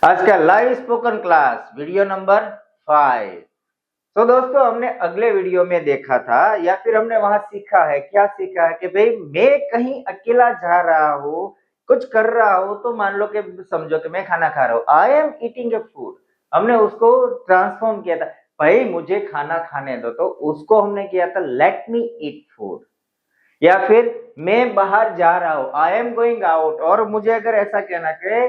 आज का live spoken class video number 5। तो दोस्तों हमने अगले वीडियो में देखा था या फिर हमने वहां सीखा है, क्या सीखा है कि भाई मैं कहीं अकेला जा रहा हूँ, कुछ कर रहा हूँ, तो मान लो कि समझो कि मैं खाना खा रहा हूँ, I am eating A food. हमने उसको ट्रांसफॉर्म किया था, भाई मुझे खाना खाने दो, तो उसको हमने किया था लेट मी ईट फूड। या फिर मैं बाहर जा रहा हूँ, आई एम गोइंग आउट, और मुझे अगर ऐसा कहना कि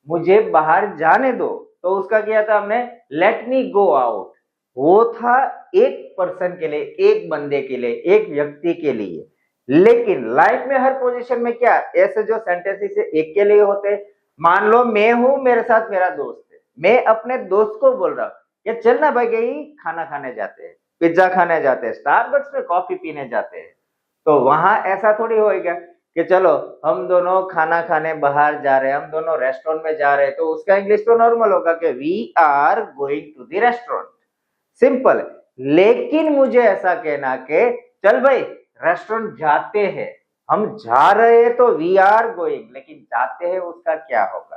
मुझे बाहर जाने दो, तो उसका किया था हमने लेट मी गो आउट। वो था एक पर्सन के लिए, एक बंदे के लिए, एक व्यक्ति के लिए। लेकिन लाइफ में हर पोजीशन में क्या ऐसे जो सेंटेंसेस एक के लिए होते। मान लो मैं हूं, मेरे साथ मेरा दोस्त है, मैं अपने दोस्त को बोल रहा हूँ कि चल ना भाई कहीं खाना खाने जाते हैं, पिज्जा खाने जाते हैं, स्टारबक्स में कॉफी पीने जाते हैं। तो वहां ऐसा थोड़ी होएगा कि चलो हम दोनों खाना खाने बाहर जा रहे हैं, हम दोनों रेस्टोरेंट में जा रहे हैं, तो उसका इंग्लिश तो नॉर्मल होगा कि we are going to the restaurant, simple. लेकिन मुझे ऐसा कहना कि चल भाई रेस्टोरेंट जाते हैं, हम जा रहे हैं तो वी आर गोइंग, लेकिन जाते हैं उसका क्या होगा।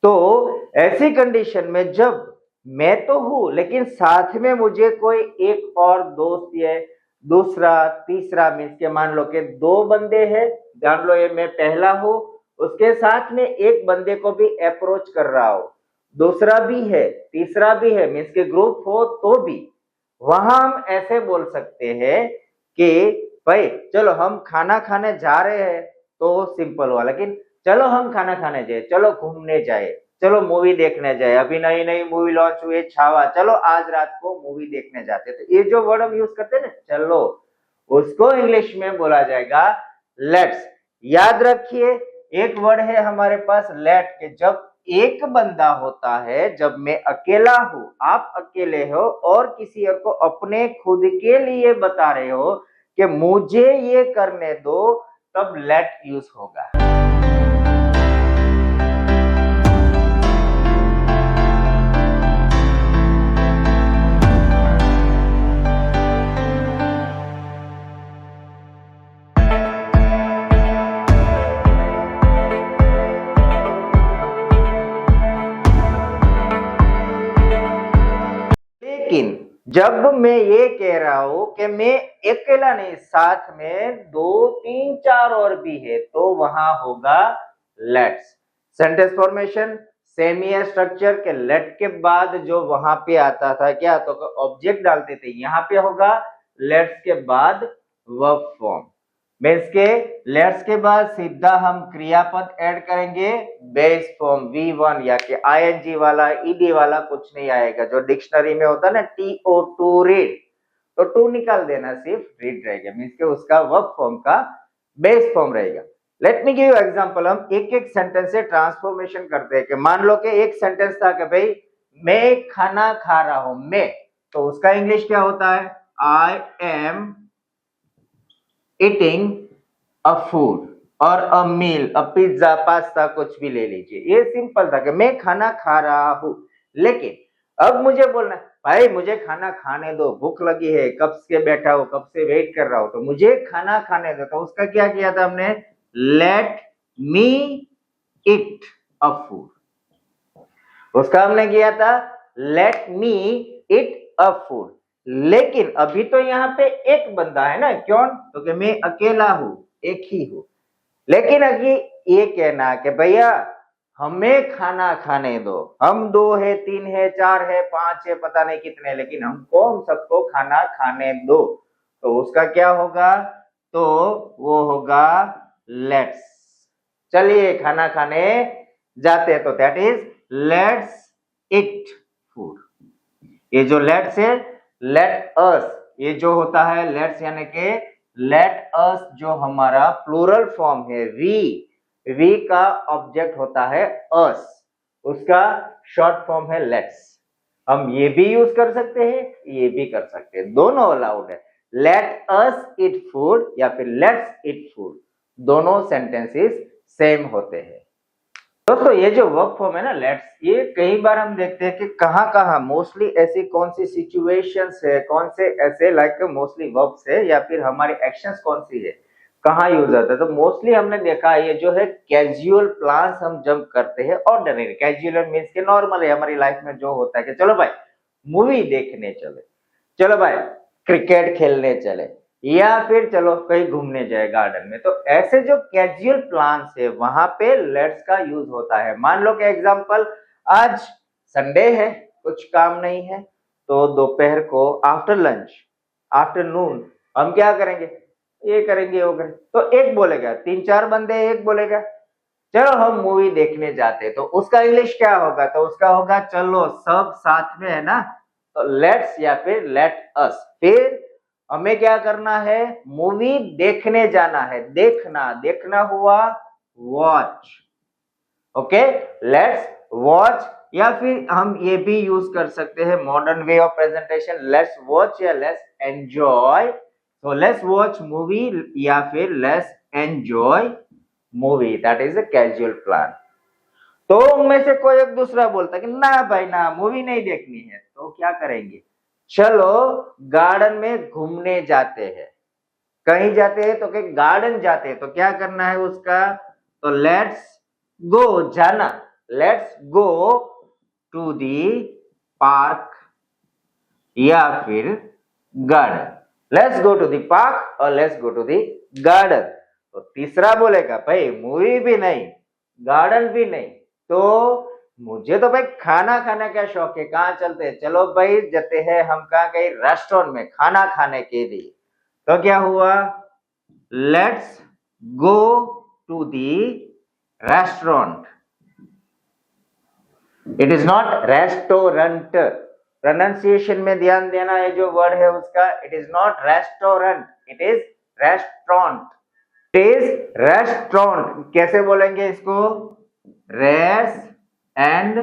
तो ऐसी कंडीशन में जब मैं तो हूं लेकिन साथ में मुझे कोई एक और दोस्त या दूसरा तीसरा मीन्स के मान लो कि दो बंदे हैं, जान लो ये मैं पहला हूं, उसके साथ में एक बंदे को भी अप्रोच कर रहा हूं, दूसरा भी है, तीसरा भी है, मीन्स के ग्रुप हो तो भी वहां हम ऐसे बोल सकते हैं कि भाई चलो हम खाना खाने जा रहे हैं, तो सिंपल हुआ। लेकिन चलो हम खाना खाने जाए, चलो घूमने जाए, चलो मूवी देखने जाए, अभी नई नई मूवी लॉन्च हुई है छावा, चलो आज रात को मूवी देखने जाते हैं। तो ये जो वर्ड हम यूज करते हैं ना चलो, उसको इंग्लिश में बोला जाएगा लेट्स। याद रखिए एक वर्ड है हमारे पास लेट के, जब एक बंदा होता है, जब मैं अकेला हूं, आप अकेले हो और किसी और को अपने खुद के लिए बता रहे हो कि मुझे ये करने दो, तब लेट यूज होगा। लेकिन जब मैं ये कह रहा हूं कि मैं अकेला नहीं, साथ में दो तीन चार और भी है, तो वहां होगा लेट्स। सेंटेंस फॉर्मेशन सेम ही है स्ट्रक्चर के, लेट के बाद जो वहां पे आता था क्या, तो ऑब्जेक्ट डालते थे, यहाँ पे होगा लेट्स के बाद वर्ब फॉर्म। मीन्स के लेट्स के बाद सीधा हम क्रियापद ऐड करेंगे, बेस फॉर्म V1, या कि ING वाला ed वाला कुछ नहीं आएगा, जो डिक्शनरी में होता है ना TO2 रीड, तो टू निकाल देना, सिर्फ रीड रहेगा, मीन्स के उसका वर्ब फॉर्म का बेस फॉर्म रहेगा। Let me give you example. हम एक एक सेंटेंस से ट्रांसफॉर्मेशन करते हैं कि मान लो कि एक सेंटेंस था कि भाई मैं खाना खा रहा हूं, मैं, तो उसका इंग्लिश क्या होता है, I am eating a food और a meal, a pizza pasta कुछ भी ले लीजिए। ये सिंपल था कि मैं खाना खा रहा हूं। लेकिन अब मुझे बोलना भाई मुझे खाना खाने दो, भूख लगी है, कब से बैठा हूं, कब से वेट कर रहा हूं, तो मुझे खाना खाने दो, तो उसका क्या किया था हमने, let me it a food. उसका हमने किया था let me it a food. लेकिन अभी तो यहाँ पे एक बंदा है ना, क्यों, क्योंकि मैं अकेला हूं, एक ही हूं। लेकिन अभी ये कहना कि भैया हमें खाना खाने दो, हम दो है, तीन है, चार है, पांच है, पता नहीं कितने, लेकिन हमको हम सबको खाना खाने दो, तो उसका क्या होगा, तो वो होगा लेट्स। चलिए खाना खाने जाते हैं, तो that is let's it food. ये जो लेट्स है, लेट अस, ये जो होता है लेट्स यानी कि लेट अस, जो हमारा प्लूरल फॉर्म है वी का ऑब्जेक्ट होता है अस, उसका शॉर्ट फॉर्म है लेट्स। हम ये भी यूज कर सकते हैं, ये भी कर सकते हैं, दोनों अलाउड है। लेट अस इट फूड या फिर लेट्स इट फूड, दोनों सेंटेंसेस सेम होते हैं। दोस्तों ये जो वर्ब फॉर्म है ना लेट्स, ये कई बार हम देखते हैं कि कहां कहां मोस्टली ऐसी कौन सी सिचुएशंस है, कौन से ऐसे लाइक मोस्टली वर्ब्स है, या फिर हमारी एक्शंस कौन सी है, कहाँ यूज होता है? तो मोस्टली हमने देखा है ये जो है कैजुअल प्लान्स हम जब करते हैं, ऑर्डिनरी कैजुअल मीन्स के नॉर्मल है हमारी लाइफ में जो होता है कि चलो भाई मूवी देखने चले, चलो भाई क्रिकेट खेलने चले, या फिर चलो कहीं घूमने जाए गार्डन में। तो ऐसे जो कैजुअल प्लान्स है वहां पे लेट्स का यूज होता है। मान लो कि एग्जांपल आज संडे है, कुछ काम नहीं है, तो दोपहर को आफ्टर लंच, आफ्टरनून हम क्या करेंगे, ये करेंगे वो करेंगे। तो एक बोलेगा, तीन चार बंदे, एक बोलेगा चलो हम मूवी देखने जाते, तो उसका इंग्लिश क्या होगा? तो उसका होगा चलो सब साथ में, है ना, तो लेट्स या फिर लेट अस। फिर हमें क्या करना है, मूवी देखने जाना है, देखना, देखना हुआ वॉच, ओके, लेट्स वॉच। या फिर हम ये भी यूज कर सकते हैं modern way of presentation, let's watch या लेट्स एंजॉय। तो लेट्स वॉच मूवी या फिर let's enjoy movie, that is a casual plan. तो उनमें से कोई एक दूसरा बोलता है कि ना भाई ना, मूवी नहीं देखनी है, तो क्या करेंगे, चलो गार्डन में घूमने जाते हैं। कहीं जाते हैं तो कि गार्डन जाते हैं, तो क्या करना है उसका, तो लेट्स गो, जाना, let's go to the park या फिर garden, let's go to the park और let's go to the garden. तो तीसरा बोलेगा भाई मूवी भी नहीं, गार्डन भी नहीं, तो मुझे तो भाई खाना खाने का शौक है, कहाँ चलते हैं, चलो भाई जाते हैं हम कहाँ, कहीं रेस्टोरेंट में खाना खाने के लिए। तो क्या हुआ, let's go to the restaurant, it is not restaurant, pronunciation में ध्यान देना है जो वर्ड है उसका, it is not restaurant, it is restaurant, it is restaurant. कैसे बोलेंगे इसको, रेस एंड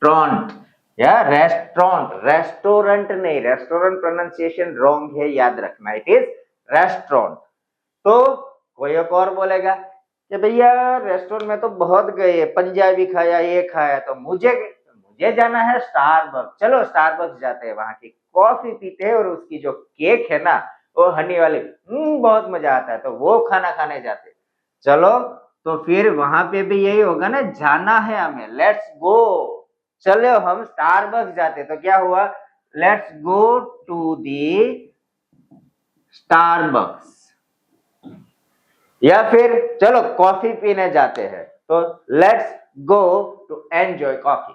ट्रॉन्ट या रेस्टोरेंट, रेस्टोरेंट नहीं, रेस्टोरेंट प्रोनाउंसिएशन रॉन्ग है, याद रखना, इट इज रेस्टोरेंट। तो कोई एक और बोलेगा कि भैया रेस्टोरेंट में तो बहुत गए, पंजाबी खाया, ये खाया, तो मुझे जाना है स्टारबक्स, चलो स्टारबक्स जाते हैं, वहां की कॉफी पीते हैं और उसकी जो केक है ना वो हनी वाली, बहुत मजा आता है, तो वो खाना खाने जाते। चलो तो फिर वहां पे भी यही होगा ना, जाना है हमें, लेट्स गो, चलो हम स्टारबक्स जाते, तो क्या हुआ, let's go to the Starbucks. या फिर चलो कॉफी पीने जाते हैं, तो let's go to enjoy coffee.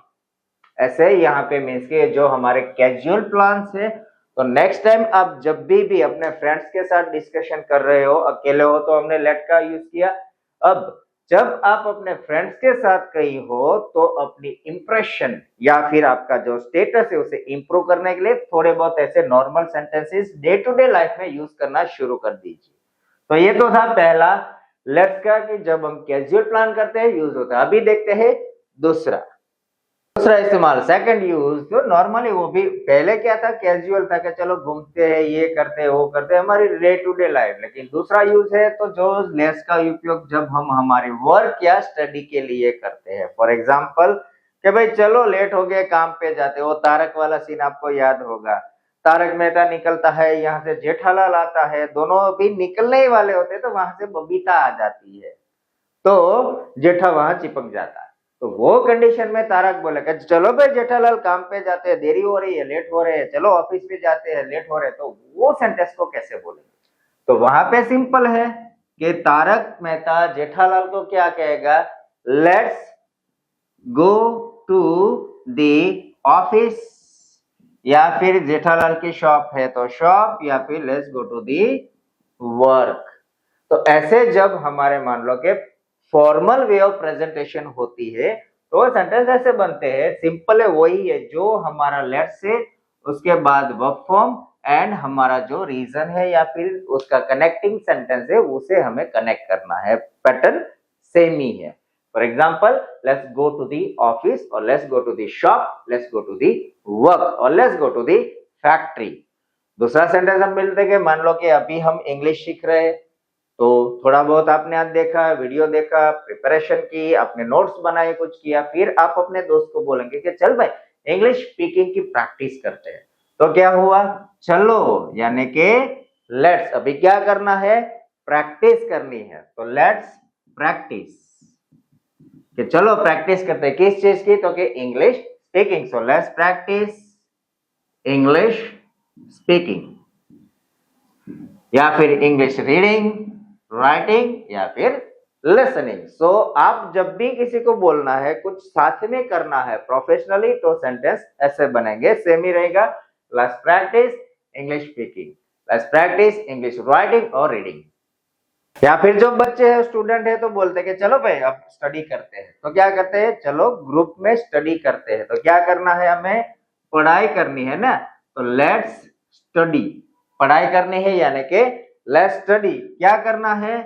ऐसे यहाँ पे मीन्स के जो हमारे कैजुअल प्लान्स है, तो नेक्स्ट टाइम आप जब भी अपने फ्रेंड्स के साथ डिस्कशन कर रहे हो, अकेले हो तो हमने लेट का यूज किया, अब जब आप अपने फ्रेंड्स के साथ कहीं हो तो अपनी इंप्रेशन या फिर आपका जो स्टेटस है उसे इंप्रूव करने के लिए थोड़े बहुत ऐसे normal sentences day to day life में यूज करना शुरू कर दीजिए। तो ये तो था पहला लेट्स का, कि जब हम कैजुअल प्लान करते हैं यूज होता है। अभी देखते हैं दूसरा इस्तेमाल, सेकंड यूज। तो नॉर्मली वो भी पहले क्या था, कैजुअल था कि चलो घूमते हैं, ये करते हैं, वो करते हैं, हमारी डे टू डे लाइफ। लेकिन दूसरा यूज है तो जो लेट्स का उपयोग जब हम हमारे वर्क या स्टडी के लिए करते हैं। फॉर एग्जाम्पल कि भाई चलो लेट हो गए, काम पे जाते हो, तारक वाला सीन आपको याद होगा, तारक मेहता निकलता है, यहाँ से जेठालाल आता है, दोनों भी निकलने ही वाले होते हैं, तो वहां से बबीता आ जाती है, तो जेठा वहां चिपक जाता है। तो वो कंडीशन में तारक बोलेगा चलो भाई जेठालाल काम पे जाते हैं, देरी हो रही है, लेट हो रहे हैं, चलो ऑफिस पे जाते हैं, लेट हो रहे हैं। तो वो सेंटेंस को कैसे बोलेंगे, तो वहां पे सिंपल है कि तारक मेहता जेठालाल को क्या कहेगा, let's go to the office, या फिर जेठालाल की शॉप है तो शॉप, या फिर let's go to the work. तो ऐसे जब हमारे मान लो कि फॉर्मल वे ऑफ प्रेजेंटेशन होती है तो सेंटेंस ऐसे बनते हैं, सिंपल है, वही है जो हमारा लेट्स से उसके बाद वर्ब फॉर्म एंड हमारा जो रीजन है या फिर उसका कनेक्टिंग सेंटेंस है उसे हमें कनेक्ट करना है, पैटर्न सेम ही है। For example let's go to the office और let's go to the shop, let's go to the work और let's go to the factory. दूसरा सेंटेंस हम मिलते हैं, मान लो कि अभी हम इंग्लिश सीख रहे हैं, तो थोड़ा बहुत आपने आज देखा, वीडियो देखा, प्रिपरेशन की, आपने नोट्स बनाए, कुछ किया, फिर आप अपने दोस्त को बोलेंगे कि चल भाई इंग्लिश स्पीकिंग की प्रैक्टिस करते हैं। तो क्या हुआ, चलो यानी कि लेट्स अभी क्या करना है, प्रैक्टिस करनी है, तो लेट्स प्रैक्टिस, कि चलो प्रैक्टिस करते हैं किस चीज की, तो कि English speaking. So let's practice English speaking, या फिर इंग्लिश रीडिंग, राइटिंग, या फिर लिसनिंग। सो आप जब भी किसी को बोलना है, कुछ साथ में करना है प्रोफेशनली, तो सेंटेंस ऐसे बनेंगे, सेम ही रहेगा, let's practice English speaking, let's practice English writing और रीडिंग। या फिर जो बच्चे हैं, स्टूडेंट है, तो बोलते हैं कि चलो भाई अब स्टडी करते हैं, तो क्या करते हैं, चलो ग्रुप में स्टडी करते हैं। तो क्या करना है, हमें पढ़ाई करनी है ना, तो लेट्स स्टडी, पढ़ाई करनी है, यानी कि लेट्स स्टडी। क्या करना है,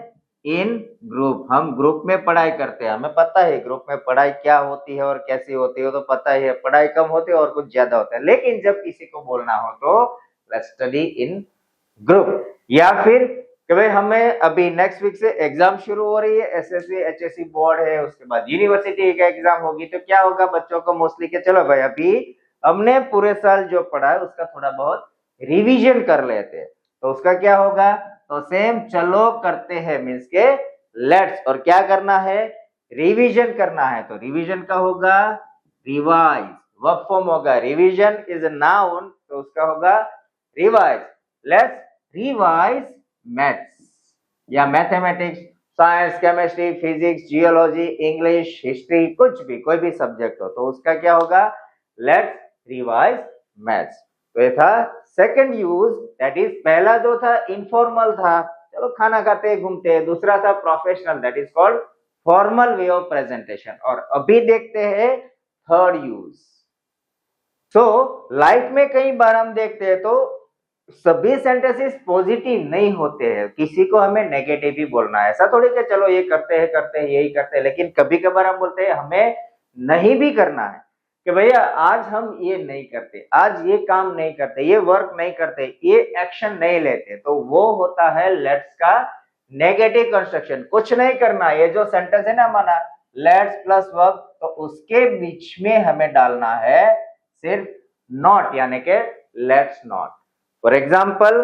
इन ग्रुप, हम ग्रुप में पढ़ाई करते हैं, हमें पता है ग्रुप में पढ़ाई क्या होती है और कैसी होती है, तो पता ही है, पढ़ाई कम होती है और कुछ ज्यादा होता है। लेकिन जब किसी को बोलना हो तो लेट्स स्टडी इन ग्रुप। या फिर कि भाई हमें अभी नेक्स्ट वीक से एग्जाम शुरू हो रही है, एसएससी एचएससी बोर्ड है, उसके बाद यूनिवर्सिटी का एग्जाम होगी, तो क्या होगा बच्चों को मोस्टली कि चलो भाई अभी हमने पूरे साल जो पढ़ा है उसका थोड़ा बहुत रिवीजन कर लेते हैं, तो उसका क्या होगा, तो सेम चलो करते हैं मीन्स के लेट्स, और क्या करना है, रिवीजन करना है, तो रिवीजन का होगा रिवाइज, वर्ब फॉर्म होगा, रिवीजन इज अ नाउन, तो उसका होगा रिवाइज। लेट्स रिवाइज मैथ्स या mathematics, science, chemistry, physics, geology, English, history, कुछ भी, कोई भी सब्जेक्ट हो, तो उसका क्या होगा, लेट्स रिवाइज मैथ्स। तो ये था सेकंड यूज, दैट इज, पहला जो था इनफॉर्मल था, चलो खाना खाते घूमते, दूसरा था professional, that is called formal way of presentation. और अभी देखते हैं थर्ड यूज। तो लाइफ में कई बार हम देखते हैं तो सभी सेंटेंसेस पॉजिटिव नहीं होते हैं, किसी को हमें नेगेटिव भी बोलना है, ऐसा थोड़ी कि चलो ये करते हैं यही करते हैं, लेकिन कभी कभार हम बोलते हैं हमें नहीं भी करना है, कि भैया आज हम ये नहीं करते, आज ये काम नहीं करते, ये वर्क नहीं करते, ये एक्शन नहीं लेते, तो वो होता है लेट्स का नेगेटिव कंस्ट्रक्शन। कुछ नहीं करना, ये जो सेंटेंस है ना हमारा लेट्स प्लस वर्ब, तो उसके बीच में हमें डालना है सिर्फ नॉट, यानी कि लेट्स नॉट। फॉर एग्जाम्पल,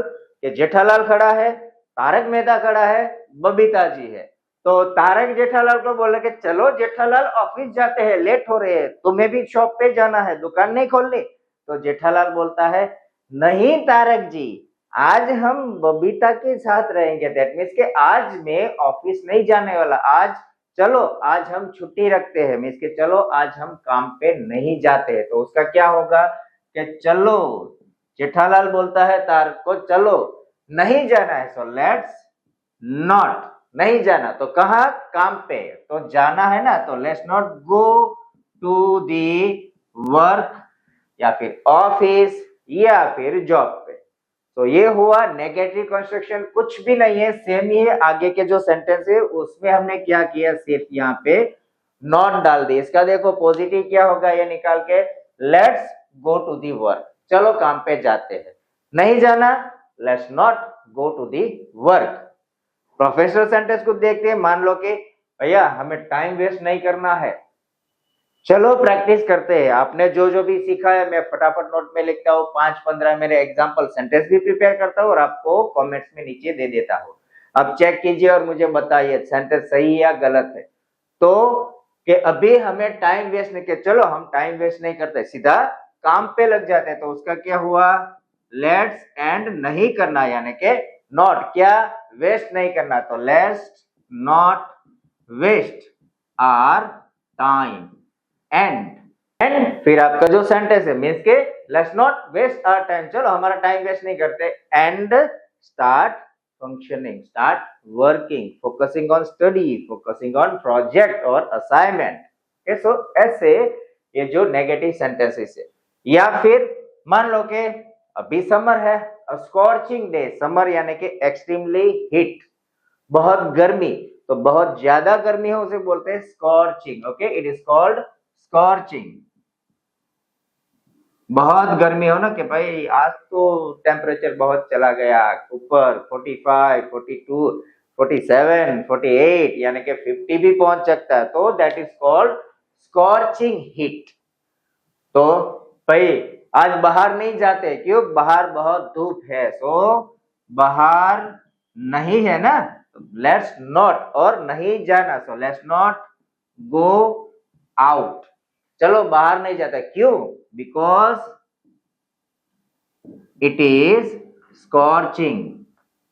कि जेठालाल खड़ा है, तारक मेहता खड़ा है, बबीता जी है, तो तारक जेठालाल को बोले कि चलो जेठालाल ऑफिस जाते हैं, लेट हो रहे हैं, तुम्हें भी शॉप पे जाना है, दुकान नहीं खोलनी, तो जेठालाल बोलता है नहीं तारक जी, आज हम बबीता के साथ रहेंगे, दैट मीन्स के आज मैं ऑफिस नहीं जाने वाला, आज चलो आज हम छुट्टी रखते हैं, मीन्स के चलो आज हम काम पे नहीं जाते हैं, तो उसका क्या होगा कि चलो, जेठालाल बोलता है तारक को चलो नहीं जाना है, सो लेट्स नॉट, नहीं जाना, तो कहा, काम पे, तो जाना है ना, तो let's not go to the work, या फिर ऑफिस, या फिर जॉब पे। तो ये हुआ नेगेटिव कंस्ट्रक्शन, कुछ भी नहीं है, सेम ही है, आगे के जो सेंटेंस है उसमें हमने क्या किया, सिर्फ यहाँ पे नॉट डाल दी। इसका देखो पॉजिटिव क्या होगा, ये निकाल के, let's go to the work, चलो काम पे जाते हैं, नहीं जाना, let's not go to the work. Professional sentence को देखते हैं, मान लो कि भैया हमें टाइम वेस्ट नहीं करना है, चलो प्रैक्टिस करते हैं, आपने जो जो भी सीखा है मैं फटाफट नोट में लिखता हूँ, 5-15 मेरे एग्जाम्पल सेंटेंस भी प्रिपेयर करता हूँ और आपको कमेंट्स में नीचे दे देता हूँ, अब चेक कीजिए और मुझे बताइए सेंटेंस सही या गलत है। तो कि अभी हमें टाइम वेस्ट नहीं, चलो हम टाइम वेस्ट नहीं करते, सीधा काम पे लग जाते हैं, तो उसका क्या हुआ, लेट्स एंड नहीं करना, यानी कि नॉट, क्या वेस्ट नहीं करना, तो let's not waste our time and फिर आपका जो सेंटेंस है मीन्स के let's not waste our time, चलो हमारा टाइम वेस्ट नहीं करते, and start functioning, start working, focusing on study, focusing on project और असाइनमेंट। सो ऐसे ये जो नेगेटिव सेंटेंसेस है। या फिर मान लो कि अभी समर है, स्कॉर्चिंग डे, समर यानी कि एक्सट्रीमली हीट, बहुत गर्मी, तो बहुत ज्यादा गर्मी हो उसे बोलते हैं scorching, okay, it is called scorching. बहुत गर्मी हो ना, कि भाई आज तो टेम्परेचर बहुत चला गया ऊपर, 45, 42, 47, 48 यानी कि 50 भी पहुंच सकता है, तो that is called scorching heat. तो भाई आज बाहर नहीं जाते, क्यों, बाहर बहुत धूप है, सो बाहर नहीं है ना, लेट्स नॉट और नहीं जाना, so let's not go out. चलो बाहर नहीं जाता, क्यों? Because it is scorching,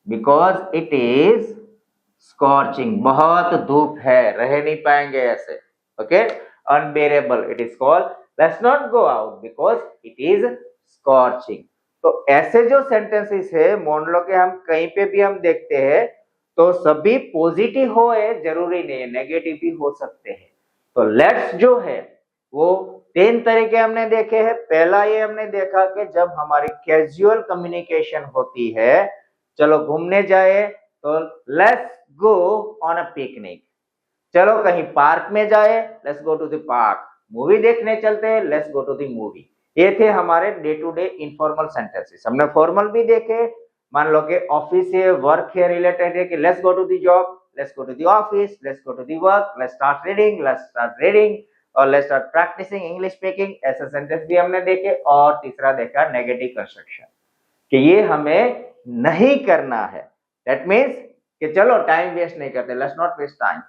because it is scorching, बहुत धूप है, रह नहीं पाएंगे ऐसे, okay. Unbearable, it is called let's not go out because it is scorching. तो ऐसे जो सेंटेंसेस है मान लो कि हम कहीं पे भी हम देखते हैं तो सभी पॉजिटिव हो जरूरी नहीं है, नेगेटिव भी हो सकते हैं। तो लेट्स जो है वो 3 तरीके हमने देखे हैं। पहला ये हमने देखा कि जब हमारी कैजुअल कम्युनिकेशन होती है, चलो घूमने जाए तो let's go on a picnic, चलो कहीं पार्क में जाए, let's go to the park, movie देखने चलते हैं, let's go to the movie. ये थे हमारे day to day informal sentences. हमने फॉर्मल भी देखे, मान लो कि ऑफिस से वर्क से रिलेटेड है कि let's go to the job, let's go to the office, let's go to the work, let's start reading और let's start practising English speaking, ऐसे सेंटेंस भी हमने देखे। और तीसरा देखा नेगेटिव कंस्ट्रक्शन, कि ये हमें नहीं करना है, दैट मीन्स कि चलो टाइम वेस्ट नहीं करते, लेट्स नॉट वेस्ट टाइम।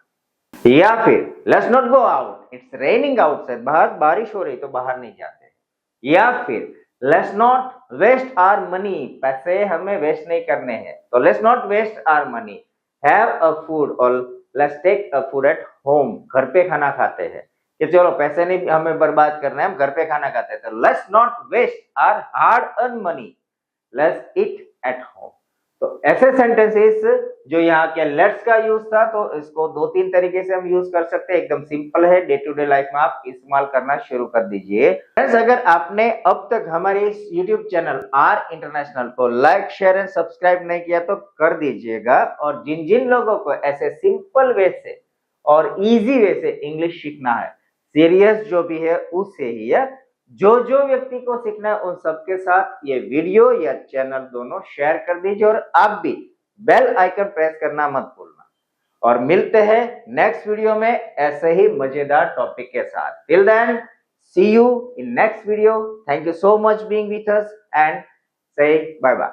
या फिर let's not go out, it's raining outside, बाहर बारिश हो रही तो बाहर नहीं जाते। या फिर let's not waste our money, पैसे हमें वेस्ट नहीं करने हैं, तो let's not waste our money, have a food और let's take a food at home, घर पे खाना खाते हैं, कि चलो पैसे नहीं हमें बर्बाद करना है, हम घर पे खाना खाते हैं, तो let's not waste our hard earn money, let's eat at home. तो ऐसे सेंटेंसेस जो यहाँ के लेट्स का यूज था, तो इसको 2-3 तरीके से हम यूज कर सकते हैं, एकदम सिंपल है, डे टू डे लाइफ में आप इस्तेमाल करना शुरू कर दीजिए। फ्रेंड्स, अगर आपने अब तक हमारे इस यूट्यूब चैनल आर इंटरनेशनल को लाइक शेयर एंड सब्सक्राइब नहीं किया तो कर दीजिएगा। और जिन जिन लोगों को ऐसे सिंपल वे से और इजी वे से इंग्लिश सीखना है, सीरियस जो भी है उससे ही है, जो जो व्यक्ति को सीखना है उन सबके साथ ये वीडियो या चैनल दोनों शेयर कर दीजिए। और आप भी बेल आइकन प्रेस करना मत भूलना। और मिलते हैं नेक्स्ट वीडियो में ऐसे ही मजेदार टॉपिक के साथ। Till then, see you in next video. Thank you so much being with us and say bye bye.